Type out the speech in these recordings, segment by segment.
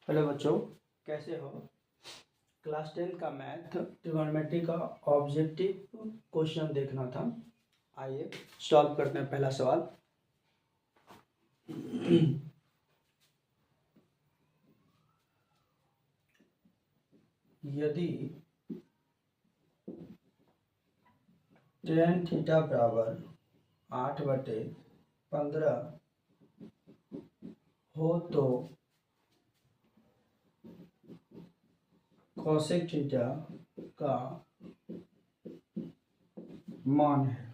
Hello बच्चों, कैसे हो। क्लास 10 का मैथ ट्रिगोनोमेट्री का ऑब्जेक्टिव क्वेश्चन देखना था। आइए सॉल्व करते हैं। पहला सवाल, यदि tan थीटा बराबर 8/15 हो तो cosec थीटा का मान है।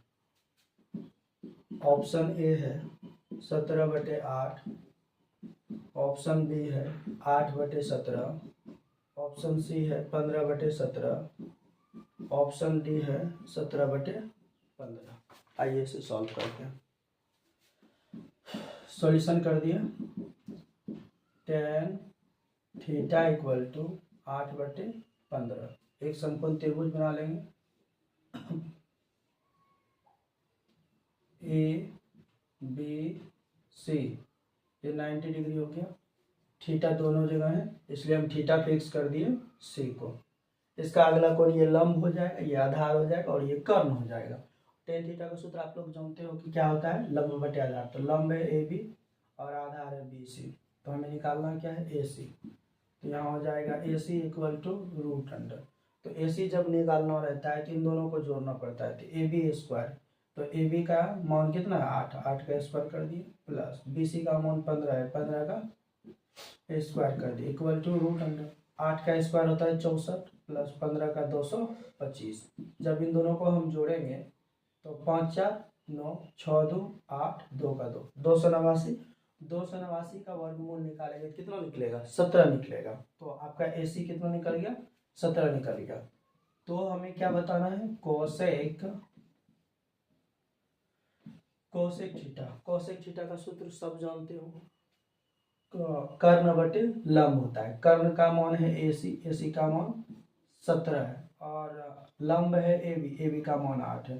ऑप्शन ए है 17/8, ऑप्शन बी है 8/17, ऑप्शन सी है 15/17, ऑप्शन डी है 17/15। आइए इसे सॉल्व करते हैं। सॉल्यूशन कर दिए। tan theta equal to 8/15। एक समकोण त्रिभुज बना लेंगे। ए बी सी, ये 90 डिग्री हो गया। थीटा दोनों जगह है, इसलिए हम थीटा फिक्स कर दिए सी को। इसका अगला कोण ये लंब हो जाएगा, ये आधार हो जाएगा और ये कर्ण हो जाएगा। tan थीटा का सूत्र आप लोग जानते हो कि क्या होता है, लंब बटे आधार। तो लंब है ए बी और आधार है बी सी, तो हमें निकालना क्या है, ए सी। तो यहाँ हो जाएगा ए सी इक्वल टू √अंडर। तो ए सी जब निकालना रहता है तो इन दोनों को जोड़ना पड़ता है। तो ए बी स्क्वायर, तो ए बी का मान कितना है 8, 8 का स्क्वायर कर दिए, प्लस बी सी का मान 15 है, 15 का स्क्वायर कर दिए, इक्वल टू √अंडर। 8 का स्क्वायर होता है 64, प्लस 15 का 225। जब इन दोनों को हम जोड़ेंगे तो 5 4 9, 6 2 8, 2 का 2, 289। 289 का वर्गमूल निकालेंगे कितना निकलेगा, 17 निकलेगा। तो आपका AC कितना निकल गया, 17 निकल गया। तो हमें क्या बताना है, कोसेक थीटा का सूत्र सब जानते हो, कर्ण बटे लंब होता है। कर्ण का मान है AC का मान 17 है और लंब है AB का मान 8 है।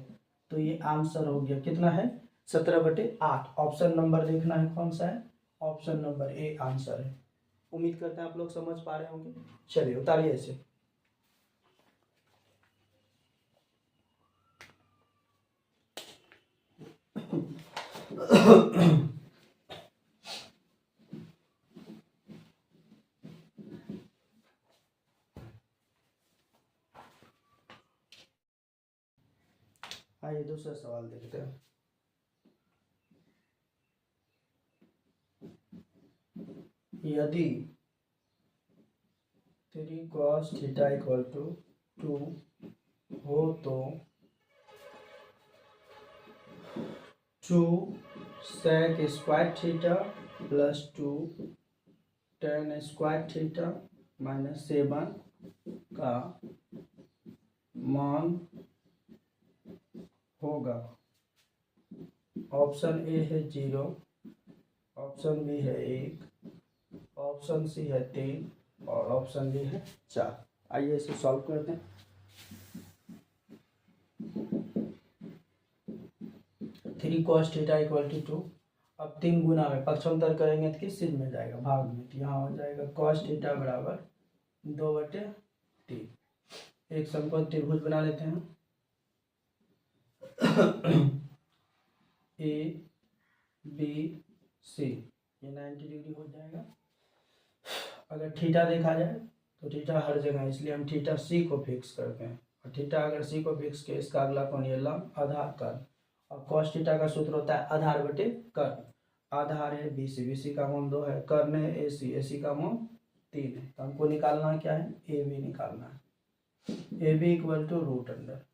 तो ये आंसर हो गया कितना है, 17/8। ऑप्शन नंबर देखना है कौन सा है, ऑप्शन नंबर ए आंसर है। उम्मीद करते हैं आप लोग समझ पा रहे होंगे। चलिए उतारिए इसे। आइए दूसरा सवाल देखते हैं। यदि 3 cos थीटा इक्वल टू 2 हो तो 2 sec square theta plus 2 tan square theta minus 7 का मान होगा। ऑप्शन ए है 0, ऑप्शन बी है 1, ऑप्शन सी है 3 और ऑप्शन डी है 4। आइए इसे सॉल्व करते हैं। Three cos theta equal to 2। अब 3 गुना में पक्षांतर करेंगे तो किस चीज में जाएगा, भाग में। तो यहाँ हो जाएगा कॉस थीटा बराबर 2/3। एक समकोण त्रिभुज बना लेते हैं। ए बी सी, ये 90 डिग्री हो जाएगा। अगर थीटा देखा जाए तो थीटा हर जगह, इसलिए हम थीटा सी को फिक्स करते हैं। और थीटा अगर सी को फिक्स किया, इसका अगला कोण ये लंब, आधार, कर्ण। और कॉस थीटा का सूत्र होता है आधार बटे कर्ण। आधार है BC का मान 2 है, कर्ण है AC का मान 3 है। तो हमको निकालना क्या है, AB निकालना है। AB इक्वल टू √अंडर।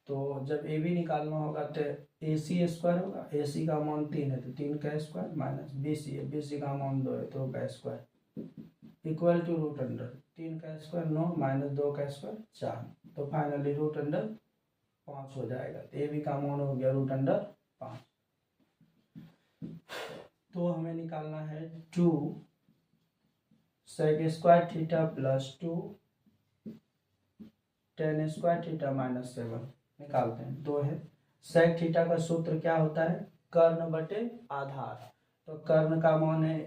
तो जब AB निकालना होगा तो AC स्क्वायर होगा, AC का मान 3 है तो 3 का स्क्वायर, माइनस BC है, BC का मान 2 है तो 2 का स्क्वायर, इक्वल टू √अंडर। 3 का स्क्वायर 9 माइनस 2 का स्क्वायर 4। तो फाइनली √अंडर 5 हो जाएगा। तो AB का मान हो गया √अंडर 5। तो हमें निकालना है 2 sec square theta plus 2 tan square theta minus 7। निकालते हैं, 2 है। sec थीटा का सूत्र क्या होता है, कर्ण बटे आधार। तो कर्ण का मान है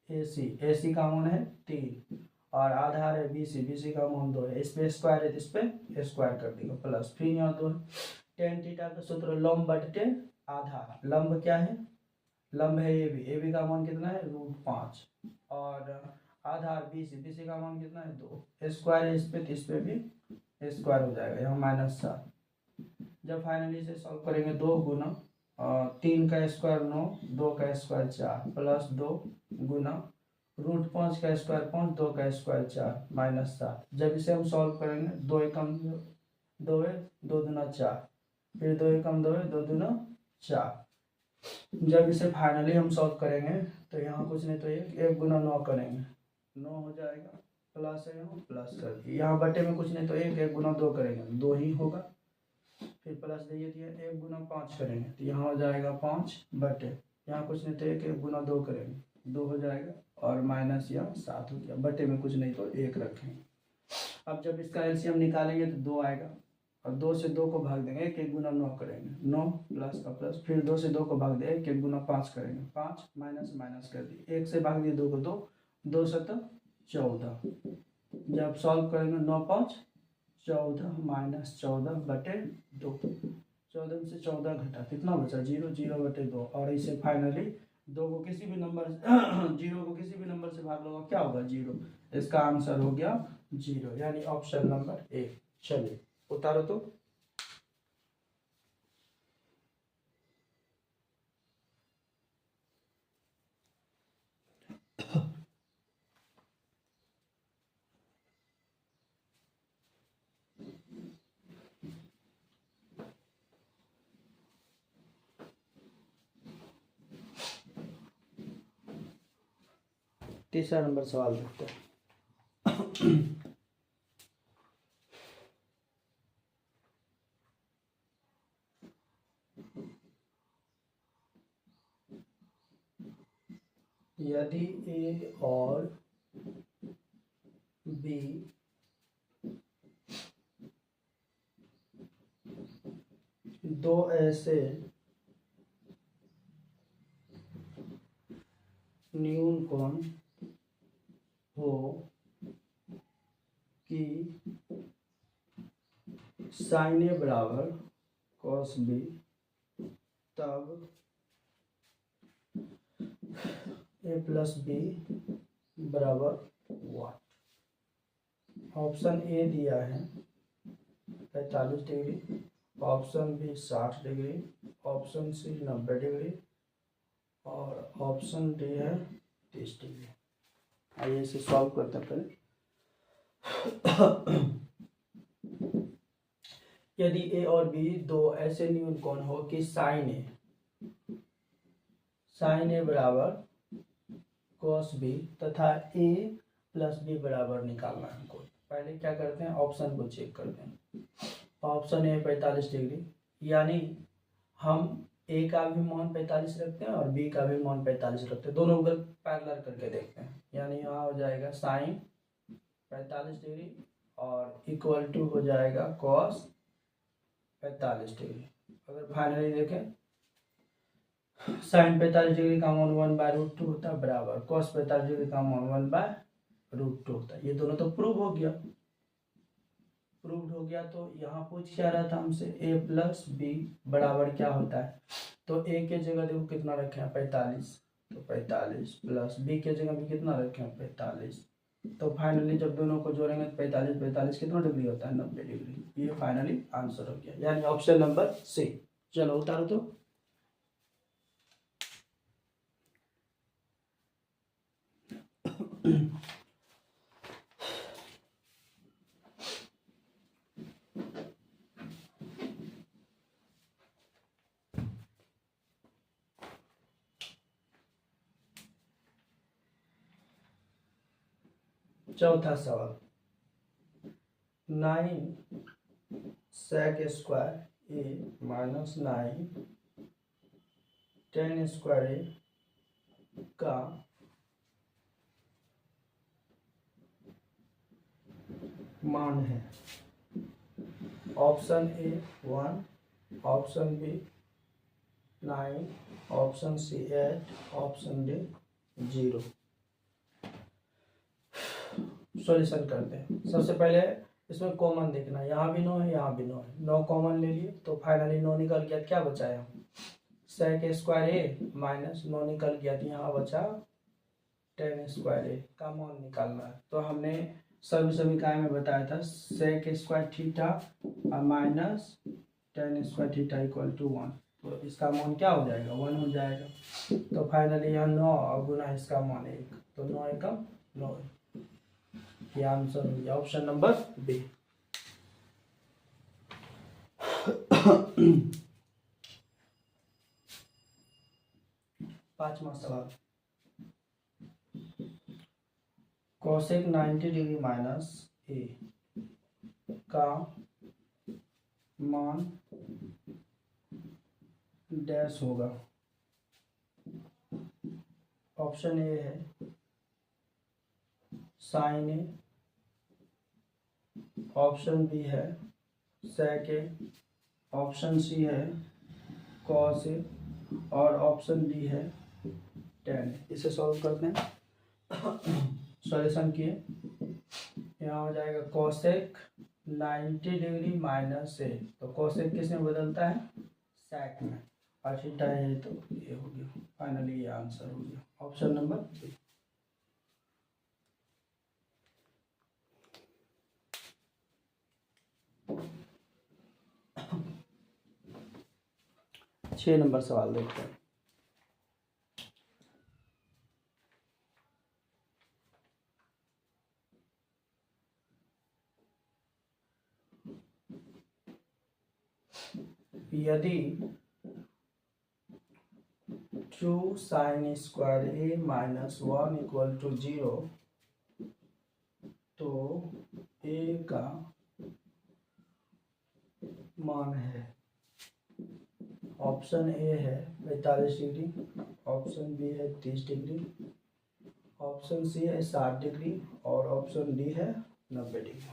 ए सी का मान है 3 और आधार है बी सी का मान 2 है। इस पे स्क्वायर है तो इस पे स्क्वायर कर देगा प्लस, फिर यहाँ 2 है। टेन थीटा का सूत्र लंब बटे आधार। लंब क्या है? लंब है ए बी का मान कितना है √5 और आधार बी सी का मान कितना है 2। स्क्वायर है इस पे तो इस पे भी स्क्वायर हो जाएगा, यहाँ -7। जब फाइनली इसे सॉल्व करेंगे 2 गुना 3 का स्क्वायर 9, 2 का स्क्वायर 4 प्लस 2 गुना √5 का स्क्वायर 5, 2 का स्क्वायर 4 -7। जब इसे हम सॉल्व करेंगे 2 एकम 2 है 2 दूना 4, फिर 2 एकम 2 है 2 दूना 4। जब इसे फाइनली हम सॉल्व करेंगे तो यहाँ कुछ नहीं तो एक गुना 9 करेंगे 9 हो जाएगा, प्लस है यहाँ प्लस कर दिए, यहाँ बटे में कुछ नहीं तो एक गुना 2 करेंगे 2 ही होगा, फिर प्लस दिए दिए 1 गुना 5 करेंगे तो यहाँ हो जाएगा 5 बटे, यहाँ कुछ नहीं तो एक गुना 2 करेंगे 2 हो जाएगा और माइनस यहाँ 7 हो गया, बटे में कुछ नहीं तो 1 रखेंगे। अब जब इसका एलसीएम निकालेंगे तो 2 आएगा और 2 से 2 को भाग देंगे, 1 गुना 9 करेंगे 9 प्लस का प्लस, फिर 2 से 2 को भाग देंगे 1 गुना 5 करेंगे 5 माइनस माइनस कर दिए, 1 से भाग दिए 2 को 2, 2 7 14। जब सॉल्व करेंगे 9 5 14 -14 बटे 2, 14 से 14 घटा कितना बचा 0, 0 बटे 2 और इसे फाइनली 2 को किसी भी नंबर 0 को किसी भी नंबर से भाग लो क्या होगा 0। इसका आंसर हो गया 0, यानी ऑप्शन नंबर 1। चलिए उतारो तो। तीसरा नंबर सवाल देखते हैं। यदि ए और बी दो ऐसे न्यून कोण हो कि साइन ए बराबर कॉस बी, तब ए प्लस बी बराबर वाट। ऑप्शन ए दिया है 45 degree, option B 60 degree, option C 90 degree और ऑप्शन डी है 30 डिग्री। आइए इसे सॉल्व करते हैं पहले। यदि ए और बी दो ऐसे न्यून कोण हो कि साइन ए बराबर कॉस बी तथा ए प्लस बी बराबर निकालना है हमको। पहले क्या करते हैं ऑप्शन को चेक करते हैं। ऑप्शन ए 45 डिग्री, यानी हम ए का भी मान 45 रखते हैं और बी का भी मान 45 रखते हैं, दोनों को पैरेलल करके देखते हैं। यानी यहाँ हो जाएगा साइन 45 डिग्री और इक्वल टू हो जाएगा कॉस 45 डिग्री। अगर फाइनली देखें साइन 45 डिग्री का मान 1/√2 होता है बराबर कॉस 45 डिग्री का मान 1/√2 होता है। ये दोनों तो प्रूव हो गया। तो यहाँ पूछ क्या रहा था हमसे a प्लस बी बराबर क्या होता है, तो a के जगह देखो कितना रखे हैं 45, तो 45 प्लस b के जगह भी कितना रखे हैं 45, तो फाइनली जब दोनों को जोड़ेंगे तो 45 कितना डिग्री होता है 90 डिग्री। ये फाइनली आंसर हो गया, यानी ऑप्शन नंबर सी। चलो उतारो तो। चौथा सवाल 9 sec square A minus 9 tan square A का मान है। Option A 1, option B 9, option C 8, option D 0। Solution करते हैं। सबसे पहले इसमें कॉमन देखना, यहाँ भी 9 है, यहाँ भी 9 है, 9 कॉमन ले लिए तो फाइनली 9 निकल गया, क्या बचाया sec स्क्वायर ए माइनस 9 निकल गया तो यहाँ बचा tan स्क्वायर ए का मान निकालना है। तो हमने समीकरण में बताया था sec square theta minus tan square theta equal to 1, तो इसका मान क्या हो जाएगा 1 हो जाएगा। तो फाइनली यहाँ 9 और गुना इसका मान 1, तो 9 एकम 9, ये आंसर हो गया ऑप्शन नंबर बी। पांचवा सवाल, कोसेक 90 डिग्री माइनस ए का मान डैश होगा। ऑप्शन ए है साइन ए, ऑप्शन बी है सेक ए, ऑप्शन सी है कॉस ए और ऑप्शन डी है टेन। इसे सॉल्व करते हैं। सॉल्यूशन किए, यहाँ हो जाएगा कोसेक 90 डिग्री माइनस ए, तो कोसेक किस में बदलता है सेक में, और थीटा है तो ये हो गया, फाइनली ये आंसर हो गया ऑप्शन नंबर बी। छह नंबर सवाल देखते हैं। यदि 2 sine square A minus 1 equal to 0 तो ए का मान है। ऑप्शन ए है 45 डिग्री, ऑप्शन बी है 30 डिग्री, ऑप्शन सी है 60 डिग्री और ऑप्शन डी है 90 डिग्री।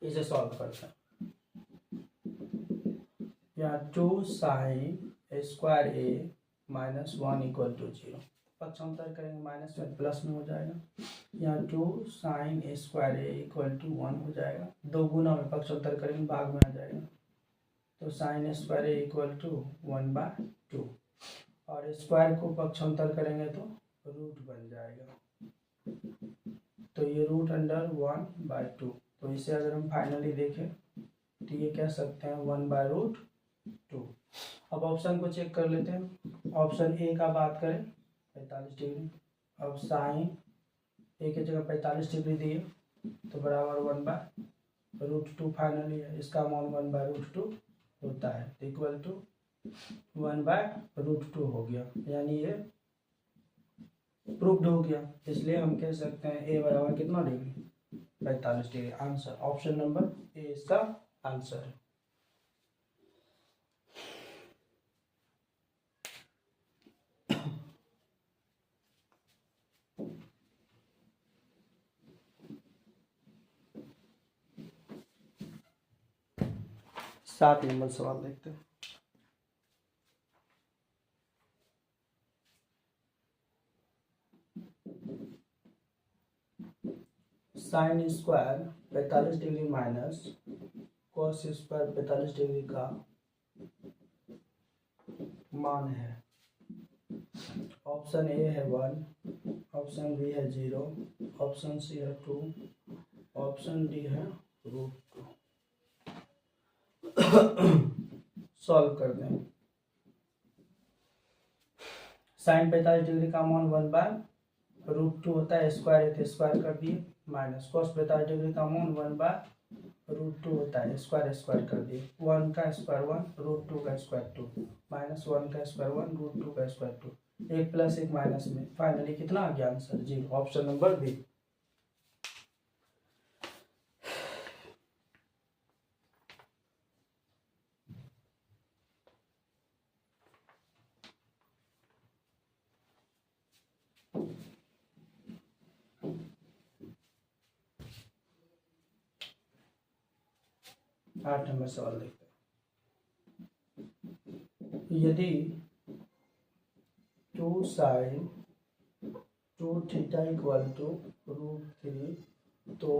इसे सॉल्व करते हैं। यहाँ 2 sine square A minus 1 equal to 0, पक्षांतर करेंगे माइनस में प्लस में हो जाएगा। यहाँ 2 sine square A equal to 1 हो जाएगा, दो गुना में पक्षांतर करेंगे भाग में आ जाएगा, तो sine square A equal to 1/2 और स्क्वायर को पक्षांतर करेंगे तो रूट बन जाएगा, तो ये रूट अंडर 1/2। तो इसे अगर हम फाइनली देखें तो ये कह सकते हैं 1/√2। अब ऑप्शन को चेक कर लेते हैं। ऑप्शन ए का बात करें 45 डिग्री, अब साइन ए की जगह 45 डिग्री दिए तो बराबर 1/√2 फाइनली है, इसका मान 1/√2 होता है, तो इक्वल टू 1/√2 हो गया, यानी ये प्रूव्ड हो गया। इसलिए हम कह सकते हैं ए बराबर कितना degree 45 degree. Answer option number ए इसका आंसर है। सात नंबर सवाल देखते हैं। Sine square 45 degree minus cos square 45 degree का मान है। ऑप्शन ए है 1, ऑप्शन बी है 0, ऑप्शन सी है 2, ऑप्शन डी है √2। सॉल्व कर दें। साइन 45 डिग्री का मान 1/√2 होता है, स्क्वायर है तो स्क्वायर कर दिए, माइनस कॉस 45 डिग्री का मान 1/√2 होता है, स्क्वायर स्क्वायर कर दिए, 1 का स्क्वायर 1, √2 का स्क्वायर 2, माइनस 1 का स्क्वायर 1, √2 का स्क्वायर 2, 1 + 1 माइनस में, फाइनली कितना आ गया आंसर 0, ऑप्शन नंबर बी। आठ नंबर सवाल देखते हैं। यदि 2 साइन 2 थीटा इक्वल टू √3, तो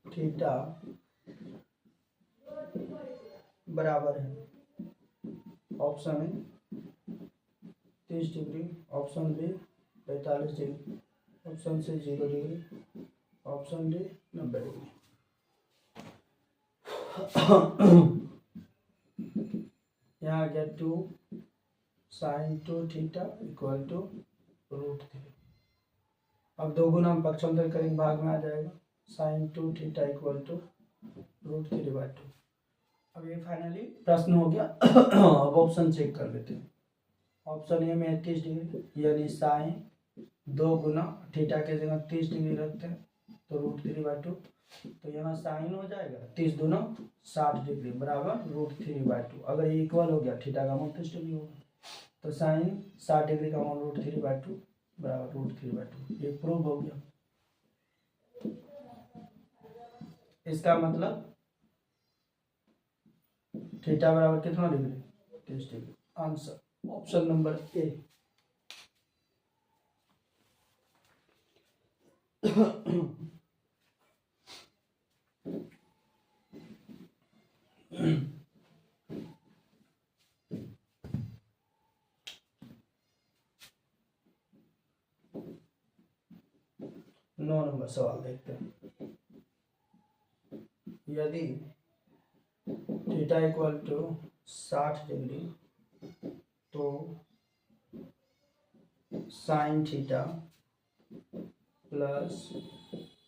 थीटा बराबर है, option A 30 degree, option B 45 degree, option C 0 degree, option D 90 degree. यहाँ आ गया 2 साइन 2 थीटा इक्वल टू √3। अब दो गुना हम पक्षांतर करेंगे, भाग में आ जाएगा, साइन 2 थीटा इक्वल टू √3/2। अब ये फाइनली प्रश्न हो गया। अब ऑप्शन चेक कर लेते हैं। ऑप्शन ए में 30 डिग्री, यानी साइन 2 गुना थीटा के जगह 30 डिग्री रखते हैं तो √3/2, तो यहाँ साइन हो जाएगा 30 दूना 60 डिग्री बराबर √3/2। अगर ये इक्वल हो गया, थीटा का मान 30 डिग्री होगा, तो साइन 60 डिग्री का मान √3/2 बराबर √3/2। ये प्रूव हो गया। इसका मतलब थीटा बराबर कितना degree? 30 degree. Answer option number ए। नौ नंबर सवाल देखते हैं। यदि थीटा इक्वल टू 60 डिग्री तो sine theta plus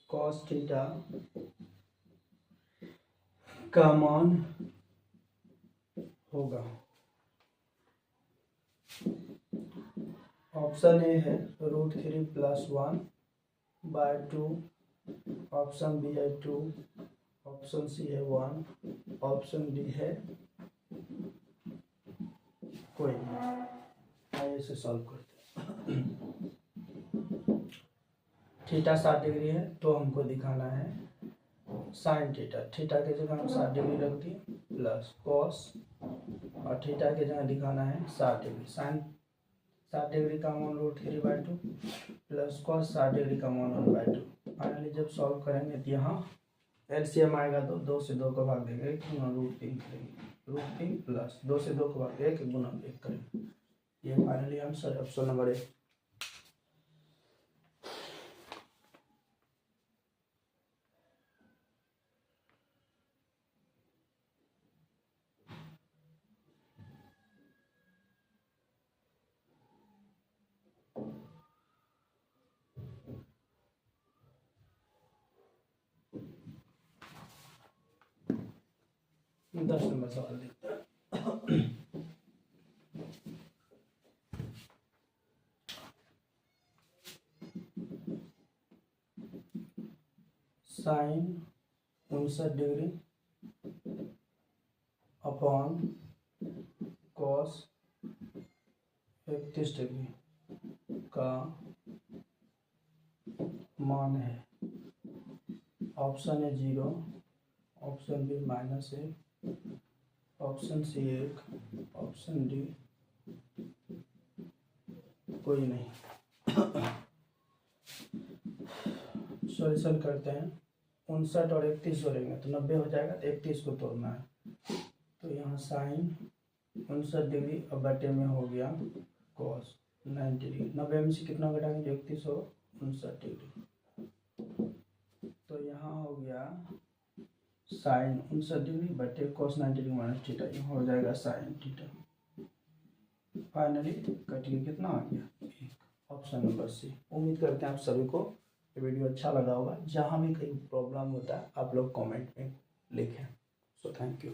cos theta का मान होगा। ऑप्शन ए है √3 + 1/2, ऑप्शन बी है 2, ऑप्शन सी है 1, ऑप्शन डी है कोई नहीं। आइए इसे सॉल्व करते हैं। थीटा 60 डिग्री है तो हमको दिखाना है साइन थीटा। थीटा के जगह हम 60 डिग्री रख दिए प्लस कॉस, और थीटा के जगह दिखाना है 60 डिग्री। साइन 60 डिग्री का मान √3/2 प्लस कॉस 60 डिग्री का मान 1/2। फाइनली जब सॉल्व करेंगे तो यहाँ एलसीएम आएगा तो 2 से 2 को भाग देंगे, 1 गुना √3 करेंगे, √3 प्लस 2 से 2 को भाग 1 गुना 1 करेंगे। ये finally answer option number A. दस नंबर सवाल देखते हैं। Sine 59 degree upon cos 31 degree का मान है। Option A 0, option B -1, option C 1, option D कोई नहीं। सॉल्यूशन करते हैं। 59 और 31 जोड़ेंगे तो 90 हो जाएगा, तो 31 को तोड़ना है। तो यहाँ साइन 59 डिग्री अब बटे में हो गया कॉस 90 डिग्री। 90 में से कितना घटाएंगे? 31 और 59 डिग्री। तो यहाँ हो गया साइन 59 डिग्री बटे कॉस 90 डिग्री माइनस थीटा, यहाँ हो जाएगा साइन थीटा। फाइनली कट के कितना आ गया? 1। Option number C. उम्मीद करते हैं आप सभी को ये वीडियो अच्छा लगा होगा। जहाँ भी कहीं प्रॉब्लम होता है आप लोग कमेंट में लिखें। So thank you.